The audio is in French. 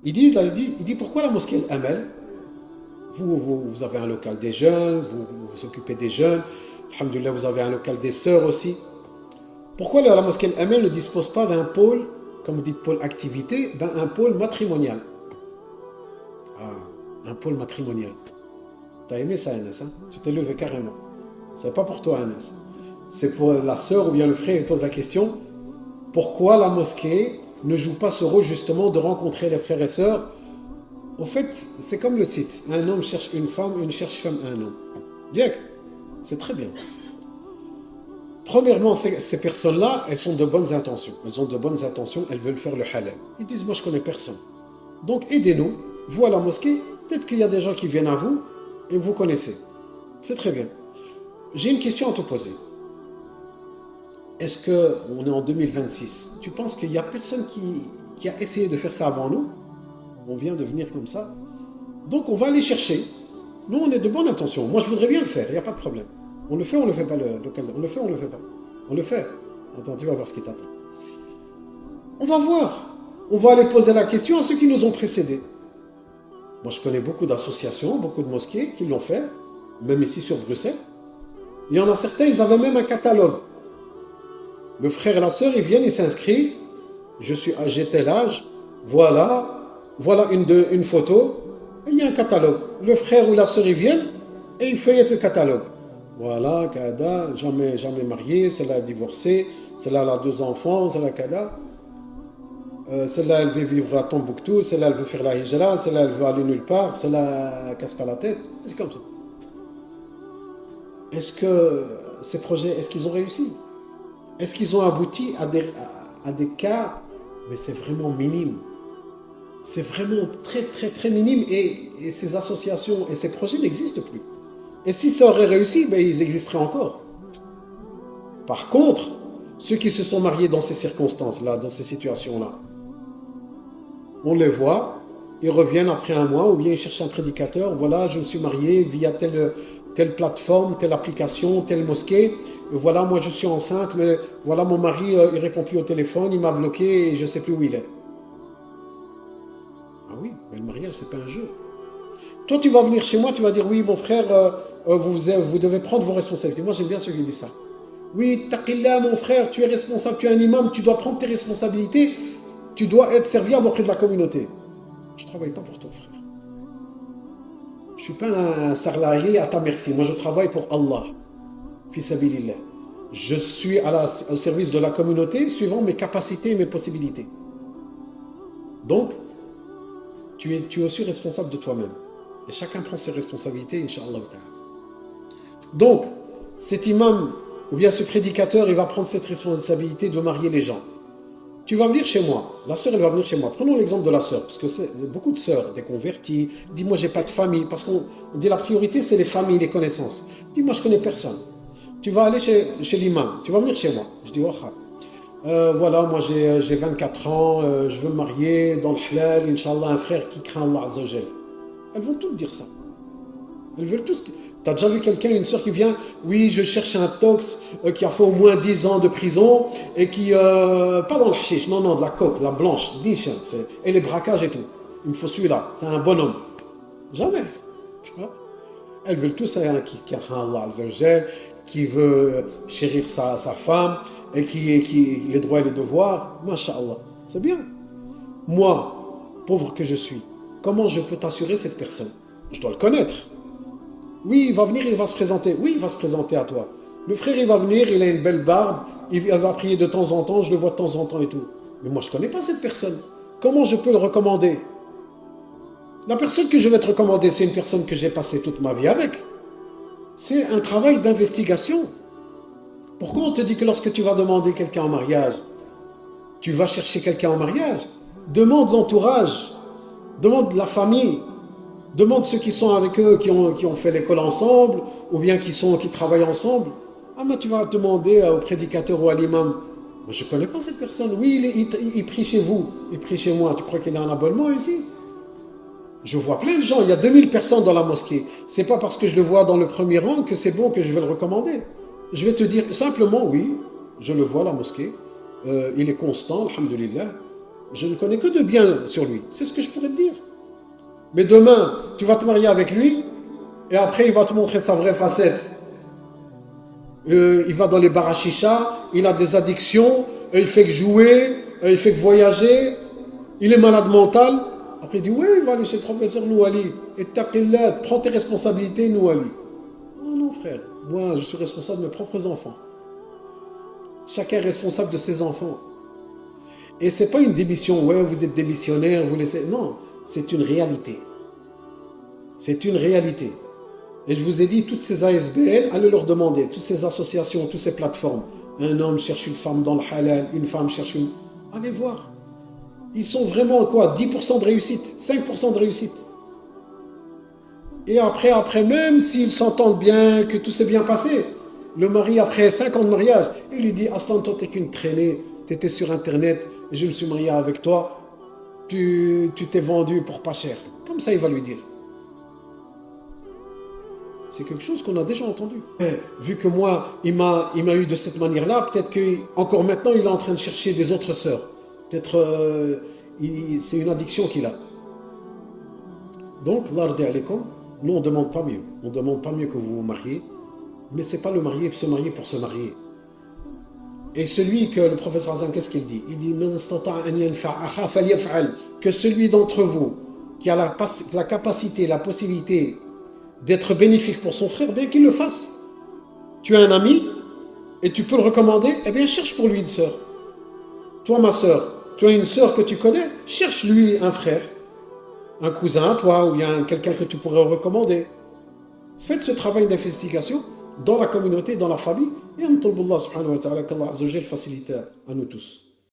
Il dit pourquoi la mosquée Al-Amal? Vous avez un local des jeunes, vous vous occupez des jeunes. Alhamdoulilah, vous avez un local des sœurs aussi. Pourquoi la mosquée Al-Amal ne dispose pas d'un pôle, comme vous dites, pôle activité, ben un pôle matrimonial? Ah, un pôle matrimonial. T'as aimé ça, Anas, hein? Tu t'es levé carrément. C'est pas pour toi, Anas. C'est pour la sœur ou bien le frère, il pose la question, pourquoi la mosquée ne joue pas ce rôle justement de rencontrer les frères et sœurs? Au fait, c'est comme le site. Un homme cherche une femme cherche femme un homme. Bien, c'est très bien. Premièrement, ces personnes-là, elles sont de bonnes intentions. Elles ont de bonnes intentions, elles veulent faire le halal. Ils disent, moi je connais personne. Donc aidez-nous, vous à la mosquée, peut-être qu'il y a des gens qui viennent à vous et vous connaissez. C'est très bien. J'ai une question à te poser. Est-ce qu'on est en 2026? Tu penses qu'il n'y a personne qui a essayé de faire ça avant nous? On vient de venir comme ça. Donc on va aller chercher. Nous, on est de bonne intention. Moi, je voudrais bien le faire, il n'y a pas de problème. On le fait, on le fait pas, on le fait, on le fait pas. On le fait. Attends, tu vas voir ce qui t'attend. On va voir. On va aller poser la question à ceux qui nous ont précédés. Moi, je connais beaucoup d'associations, beaucoup de mosquées qui l'ont fait, même ici sur Bruxelles. Il y en a certains, ils avaient même un catalogue. Le frère et la sœur, ils viennent, ils s'inscrivent. J'ai tel âge. Voilà une photo. Et il y a un catalogue. Le frère ou la sœur, ils viennent et ils feuillettent le catalogue. Voilà, Kada, jamais marié, celle-là a divorcé, celle-là elle a 2 enfants, celle-là Kada. Celle-là elle veut vivre à Tombouctou, celle-là elle veut faire la hijra, celle-là elle veut aller nulle part, celle-là elle casse pas la tête. C'est comme ça. Est-ce que ces projets, est-ce qu'ils ont réussi? Est-ce qu'ils ont abouti à des cas? Mais c'est vraiment minime. C'est vraiment très très très minime et ces associations et ces projets n'existent plus. Et si ça aurait réussi, ben, ils existeraient encore. Par contre, ceux qui se sont mariés dans ces circonstances-là, dans ces situations-là, on les voit, ils reviennent après un mois ou bien ils cherchent un prédicateur. Voilà, je me suis marié via telle plateforme, telle application, telle mosquée. Voilà, moi je suis enceinte, mais voilà, mon mari, il répond plus au téléphone, il m'a bloqué et je ne sais plus où il est. Ah oui, mais le mariage, c'est pas un jeu. Toi, tu vas venir chez moi, tu vas dire, oui, mon frère, vous devez prendre vos responsabilités. Moi, j'aime bien ceux qui disent ça. Oui, taqillah, mon frère, tu es responsable, tu es un imam, tu dois prendre tes responsabilités, tu dois être serviable auprès de la communauté. Je ne travaille pas pour toi, frère. Je ne suis pas un salarié à ta merci. Moi, je travaille pour Allah. Fisabilillah. Je suis au service de la communauté suivant mes capacités et mes possibilités. Donc, tu es aussi responsable de toi-même. Et chacun prend ses responsabilités, Inch'Allah. Donc, cet imam, ou bien ce prédicateur, il va prendre cette responsabilité de marier les gens. Tu vas venir chez moi, la sœur, elle va venir chez moi. Prenons l'exemple de la sœur, parce que c'est beaucoup de sœurs, des convertis. Dis-moi, j'ai pas de famille, parce qu'on dit la priorité, c'est les familles, les connaissances. Dis-moi, je connais personne. Tu vas aller chez l'imam, tu vas venir chez moi. Je dis, voilà, moi j'ai 24 ans, je veux me marier dans le halal, Inch'Allah, un frère qui craint Allah Azza wa Jal. Elles vont toutes dire ça. Elles veulent tous. T'as déjà vu quelqu'un, une sœur qui vient, oui, je cherche un tox qui a fait au moins 10 ans de prison et qui, pas dans le hashish, non, de la coke, la blanche, et les braquages et tout. Il me faut celui-là, c'est un bonhomme. Jamais. Tu vois. Elles veulent tous un qui craint Allah Azza wa Jal, qui veut chérir sa femme et qui les droits et les devoirs. Masha'Allah. C'est bien. Moi, pauvre que je suis, comment je peux t'assurer cette personne? Je dois le connaître. Oui, il va venir, il va se présenter. Oui, il va se présenter à toi. Le frère, il va venir, il a une belle barbe, il va prier de temps en temps, je le vois de temps en temps et tout. Mais moi, je ne connais pas cette personne. Comment je peux le recommander? La personne que je vais te recommander, c'est une personne que j'ai passé toute ma vie avec. C'est un travail d'investigation. Pourquoi on te dit que lorsque tu vas demander quelqu'un en mariage, tu vas chercher quelqu'un en mariage? Demande l'entourage, demande la famille, demande ceux qui sont avec eux, qui ont fait l'école ensemble, ou bien qui travaillent ensemble. Ah, mais tu vas demander au prédicateur ou à l'imam, je ne connais pas cette personne. Oui, il prie chez vous, il prie chez moi. Tu crois qu'il a un abonnement ici? Je vois plein de gens, il y a 2000 personnes dans la mosquée. Ce n'est pas parce que je le vois dans le premier rang que c'est bon que je vais le recommander. Je vais te dire simplement, oui, je le vois, la mosquée. Il est constant, alhamdulillah. je ne connais que de bien sur lui. C'est ce que je pourrais te dire. Mais demain, tu vas te marier avec lui, et après, il va te montrer sa vraie facette. Il va dans les bars à chicha, il a des addictions, il fait que jouer, il fait que voyager, il est malade mental. Après, il dit, oui, il va aller chez le professeur Nouali. Et taqillah, prends tes responsabilités, Nouali. Non, non, frère. Moi, je suis responsable de mes propres enfants. Chacun est responsable de ses enfants. Et c'est pas une démission, ouais, vous êtes démissionnaire, vous laissez. Non, c'est une réalité. C'est une réalité. Et je vous ai dit, toutes ces ASBL, allez leur demander, toutes ces associations, toutes ces plateformes. Un homme cherche une femme dans le halal, une femme cherche une. Allez voir. Ils sont vraiment quoi 10% de réussite, 5% de réussite. Et après, même s'ils s'entendent bien, que tout s'est bien passé, le mari, après 5 ans de mariage, il lui dit, Aslan, toi, t'es qu'une traînée, t'étais sur Internet, je me suis marié avec toi, tu t'es vendu pour pas cher. Comme ça, il va lui dire. C'est quelque chose qu'on a déjà entendu. Vu que moi, il m'a eu de cette manière-là, peut-être qu'encore maintenant, il est en train de chercher des autres sœurs. Peut-être c'est une addiction qu'il a. Donc, l'ardi alaykoum, nous, on ne demande pas mieux. On ne demande pas mieux que vous vous mariez. Mais ce n'est pas se marier pour se marier. Et celui que le prophète Azam, qu'est-ce qu'il dit? Il dit que celui d'entre vous qui a la capacité, la possibilité d'être bénéfique pour son frère, bien qu'il le fasse. Tu as un ami et tu peux le recommander, eh bien cherche pour lui une sœur. Toi, ma sœur, tu as une sœur que tu connais, cherche-lui un frère, un cousin, toi, ou bien quelqu'un que tu pourrais recommander. Faites ce travail d'investigation dans la communauté, dans la famille, et Allah subhanahu wa ta'ala, qu'Allah azza wa jal facilite à nous tous.